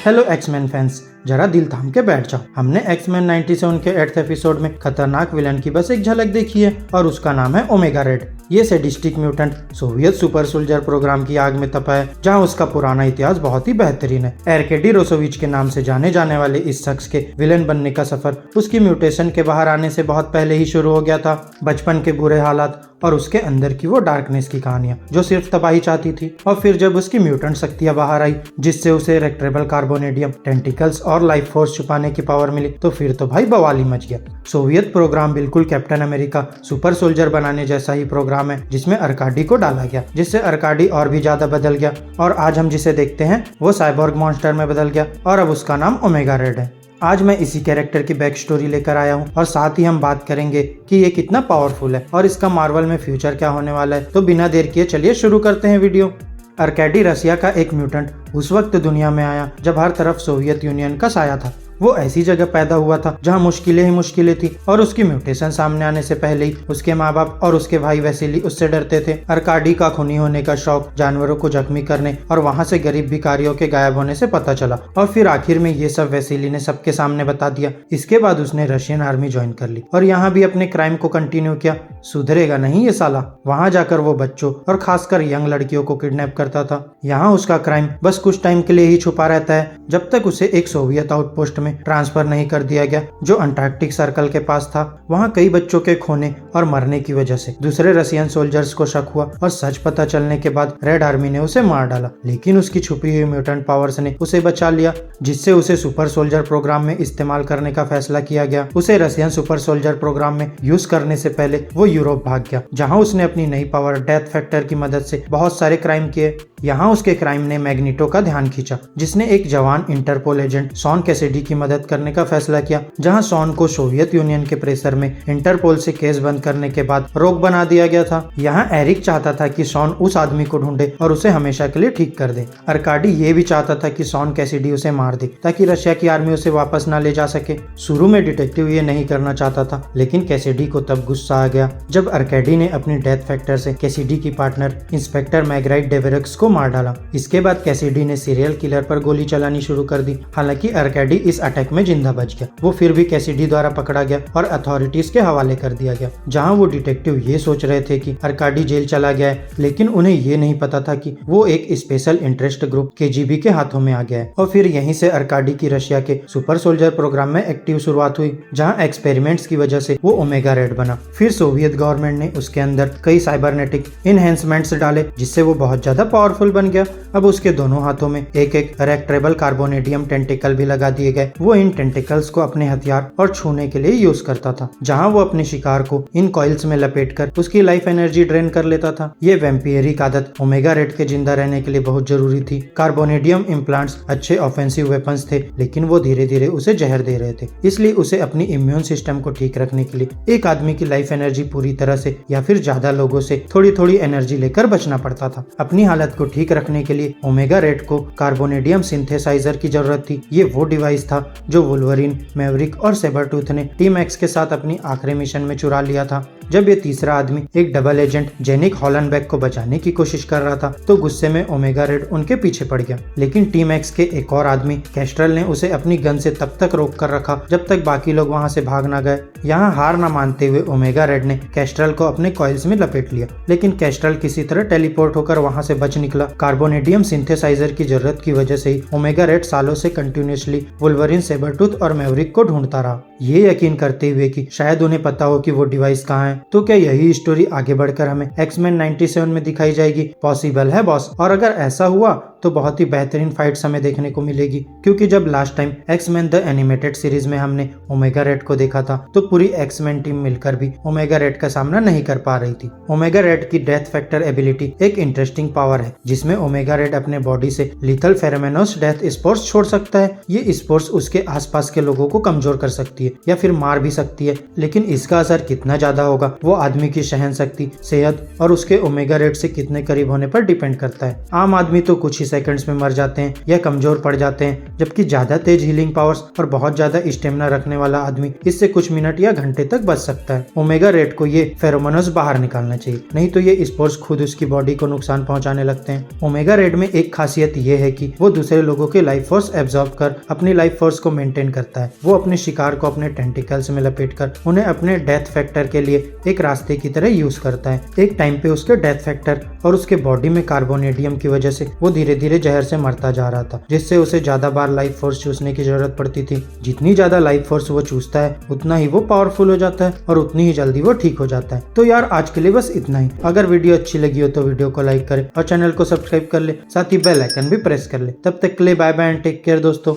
Hello X Men fans, जरा दिल थाम के बैठ जाओ। हमने एक्समैन 97 के 8th एपिसोड में खतरनाक विलन की बस एक झलक देखी है और उसका नाम है ओमेगा रेड। ये sadistic mutant Soviet super soldier programme की आग में तपा है, जहां उसका पुराना इतिहास बहुत ही बेहतरीन है। आर्केडी रोसोविच के नाम से जाने जाने वाले इस शख्स के विलन बनने का सफर उसकी म्यूटेशन के बाहर आने से बहुत पहले ही शुरू हो गया था। बचपन के बुरे हालात और उसके अंदर की वो डार्कनेस की कहानियां जो सिर्फ तबाही चाहती थी, और फिर जब उसकी म्यूटेंट शक्तियां बाहर आई जिससे उसे रेक्ट्रेबल कार्बोनेडियम, टेंटिकल्स और लाइफ फोर्स छुपाने की पावर मिली, तो फिर तो भाई बवाल ही मच गया। सोवियत प्रोग्राम बिल्कुल कैप्टन अमेरिका सुपर सोल्जर बनाने जैसा ही प्रोग्राम है, जिसमें अर्काडी को डाला गया, जिससे अर्काडी और भी ज्यादा बदल गया और आज हम जिसे देखते हैं वो साइबोर्ग मॉन्स्टर में बदल गया और अब उसका नाम ओमेगा रेड है। आज मैं इसी कैरेक्टर की बैक स्टोरी लेकर आया हूँ और साथ ही हम बात करेंगे कि ये कितना पावरफुल है और इसका मार्वल में फ्यूचर क्या होने वाला है। तो बिना देर किए चलिए शुरू करते हैं वीडियो। अर्काडी रसिया का एक म्यूटेंट उस वक्त दुनिया में आया जब हर तरफ सोवियत यूनियन का साया था। वो ऐसी जगह पैदा हुआ था जहां मुश्किलें ही मुश्किलें थी और उसकी म्यूटेशन सामने आने से पहले ही उसके माँ बाप और उसके भाई वैसिली उससे डरते थे। अर्काडी का खूनी होने का शौक, जानवरों को जख्मी करने और वहां से गरीब भिखारियों के गायब होने से पता चला और फिर आखिर में ये सब वैसिली ने सबके सामने बता दिया। इसके बाद उसने रशियन आर्मी ज्वाइन कर ली और यहाँ भी अपने क्राइम को कंटिन्यू किया। सुधरेगा नहीं ये साला। वहां जाकर वो बच्चों और खासकर यंग लड़कियों को किडनैप करता था। यहाँ उसका क्राइम बस कुछ टाइम के लिए ही छुपा रहता है, जब तक उसे एक सोवियत आउटपोस्ट में ट्रांसफर नहीं कर दिया गया जो अंटार्कटिक सर्कल के पास था। वहां कई बच्चों के खोने और मरने की वजह से दूसरे रशियन सोल्जर्स को शक हुआ और सच पता चलने के बाद रेड आर्मी ने उसे मार डाला, लेकिन उसकी छुपी हुई म्यूटेंट पावर्स ने उसे बचा लिया, जिससे उसे सुपर सोल्जर प्रोग्राम में इस्तेमाल करने का फैसला किया गया। उसे रशियन सुपर सोल्जर प्रोग्राम में यूज करने से पहले वो यूरोप भाग गया, जहाँ उसने अपनी नई पावर डेथ फैक्टर की मदद से बहुत सारे क्राइम किए। यहाँ उसके क्राइम ने मैग्नीटो का ध्यान खींचा, जिसने एक जवान इंटरपोल एजेंट शॉन कैसिडी की मदद करने का फैसला किया। जहां शॉन को सोवियत यूनियन के प्रेशर में इंटरपोल से केस बंद करने के बाद रोक बना दिया गया था। यहाँ एरिक चाहता था कि शॉन उस आदमी को ढूंढे और उसे हमेशा के लिए ठीक कर दे। अर्काडी ये भी चाहता था कि शॉन कैसिडी उसे मार दे ताकि रशिया की आर्मी उसे वापस न ले जा सके। शुरू में डिटेक्टिव ये नहीं करना चाहता था, लेकिन कैसिडी को तब गुस्सा आ गया जब अर्काडी ने अपनी डेथ फैक्टर से कैसिडी की पार्टनर इंस्पेक्टर मैग्राइट डेवेरक्स को मार डाला। इसके बाद कैसिडी ने सीरियल किलर पर गोली चलानी शुरू कर दी। हालांकि अर्काडी इस अटैक में जिंदा बच गया। वो फिर भी कैसिडी द्वारा पकड़ा गया और अथॉरिटीज के हवाले कर दिया गया। जहां वो डिटेक्टिव ये सोच रहे थे कि अर्काडी जेल चला गया है, लेकिन उन्हें ये नहीं पता था कि वो एक स्पेशल इंटरेस्ट ग्रुप केजीबी के हाथों में आ गया है। और फिर यहीं से अर्काडी की रशिया के सुपर सोल्जर प्रोग्राम में एक्टिव शुरुआत हुई, जहाँ एक्सपेरिमेंट्स की वजह से वो ओमेगा रेड बना। फिर सोवियत गवर्नमेंट ने उसके अंदर कई साइबरनेटिक इनहेंसमेंट्स डाले, जिससे वो बहुत ज्यादा पावरफुल बन गया। अब उसके दोनों हाथों में एक एक रेक्ट्रेबल कार्बोनेडियम टेंटिकल भी लगा दिए गए। वो इन टेंटिकल्स को अपने हथियार और छूने के लिए यूज करता था, जहां वो अपने शिकार को इन कॉइल्स में लपेटकर उसकी लाइफ एनर्जी ड्रेन कर लेता था। ये वैम्पियरिक आदत ओमेगा रेड के जिंदा रहने के लिए बहुत जरूरी थी। कार्बोनेडियम इम्प्लांट्स अच्छे ऑफेंसिव वेपन्स थे, लेकिन वो धीरे धीरे उसे जहर दे रहे थे। इसलिए उसे अपनी इम्यून सिस्टम को ठीक रखने के लिए एक आदमी की लाइफ एनर्जी पूरी तरह से या फिर ज्यादा लोगों से थोड़ी थोड़ी एनर्जी लेकर बचना पड़ता था। अपनी हालत को ठीक रखने के लिए ओमेगा रेड को कार्बोनेडियम सिंथेसाइजर की जरूरत थी। ये वो डिवाइस था जो वुल्वरीन, मैवरिक और सेबरटूथ ने टीम एक्स के साथ अपनी आखिरी मिशन में चुरा लिया था। जब ये तीसरा आदमी एक डबल एजेंट जेनिक हॉलनबैक को बचाने की कोशिश कर रहा था, तो गुस्से में ओमेगा रेड उनके पीछे पड़ गया। लेकिन टीम एक्स के एक और आदमी कैस्ट्रल ने उसे अपनी गन से तब तक रोक कर रखा जब तक बाकी लोग वहां से भाग न गए। यहाँ हार न मानते हुए ओमेगा रेड ने कैस्ट्रल को अपने कॉइल्स में लपेट लिया, लेकिन कैस्ट्रल किसी तरह टेलीपोर्ट होकर वहां से बच निकला। कार्बोनेडियम सिंथेसाइजर की जरूरत की वजह से ही ओमेगा रेड सालों से कंटिन्यूअसली वुल्वरीन, सेबरटूथ और मैवरिक को ढूंढता रहा, ये यकीन करते हुए कि शायद उन्हें पता हो कि वो डिवाइस कहाँ है। तो क्या यही स्टोरी आगे बढ़कर हमें एक्समैन 97 में दिखाई जाएगी? पॉसिबल है बॉस, और अगर ऐसा हुआ तो बहुत ही बेहतरीन फाइट्स हमें देखने को मिलेगी, क्योंकि जब last time X Men the animated series में हमने ओमेगा रेड को देखा था तो पूरी एक्समैन टीम मिलकर भी ओमेगा रेड का सामना नहीं कर पा रही थी। ओमेगा रेड की डेथ फैक्टर एबिलिटी एक इंटरेस्टिंग पावर है, जिसमें ओमेगा रेड अपने बॉडी से लिथल फेरोमोनस डेथ स्पोर्स छोड़ सकता है। ये स्पोर्स उसके आसपास के लोगों को कमजोर कर सकती है या फिर मार भी सकती है, लेकिन इसका असर कितना ज्यादा होगा वो आदमी की सहन शक्ति, सेहत और उसके ओमेगा रेट से कितने करीब होने पर डिपेंड करता है। आम आदमी तो कुछ ही सेकंड्स में मर जाते हैं या कमजोर पड़ जाते हैं, जबकि ज्यादा तेज हीलिंग पावर्स और बहुत ज्यादा स्टेमिना रखने वाला आदमी इससे कुछ मिनट या घंटे तक बच सकता है। ओमेगा रेट को ये फेरोमोन्स बाहर निकालना चाहिए, नहीं तो ये स्पोर्स खुद उसकी बॉडी को नुकसान पहुंचाने लगते हैं। ओमेगा रेड में एक खासियत ये है कि वो दूसरे लोगों के लाइफ फोर्स एब्जॉर्ब कर अपनी लाइफ फोर्स को मेंटेन करता है। वो अपने शिकार को अपने टेंटिकल्स में लपेटकर उन्हें अपने डेथ फैक्टर के लिए एक रास्ते की तरह यूज करता है। एक टाइम पे उसके डेथ फैक्टर और उसके बॉडी में कार्बोनेडियम की वजह से वो धीरे धीरे जहर से मरता जा रहा था, जिससे उसे ज्यादा बार लाइफ फोर्स चूसने की जरूरत पड़ती थी। जितनी ज्यादा लाइफ फोर्स वो चूसता है उतना ही वो पावरफुल हो जाता है और उतनी ही जल्दी वो ठीक हो जाता है। तो यार आज के लिए बस इतना ही। अगर वीडियो अच्छी लगी हो तो वीडियो को लाइक करे और चैनल को सब्सक्राइब कर ले, साथ ही बेल आइकन भी प्रेस कर ले। तब तक के लिए bye bye and take care दोस्तों।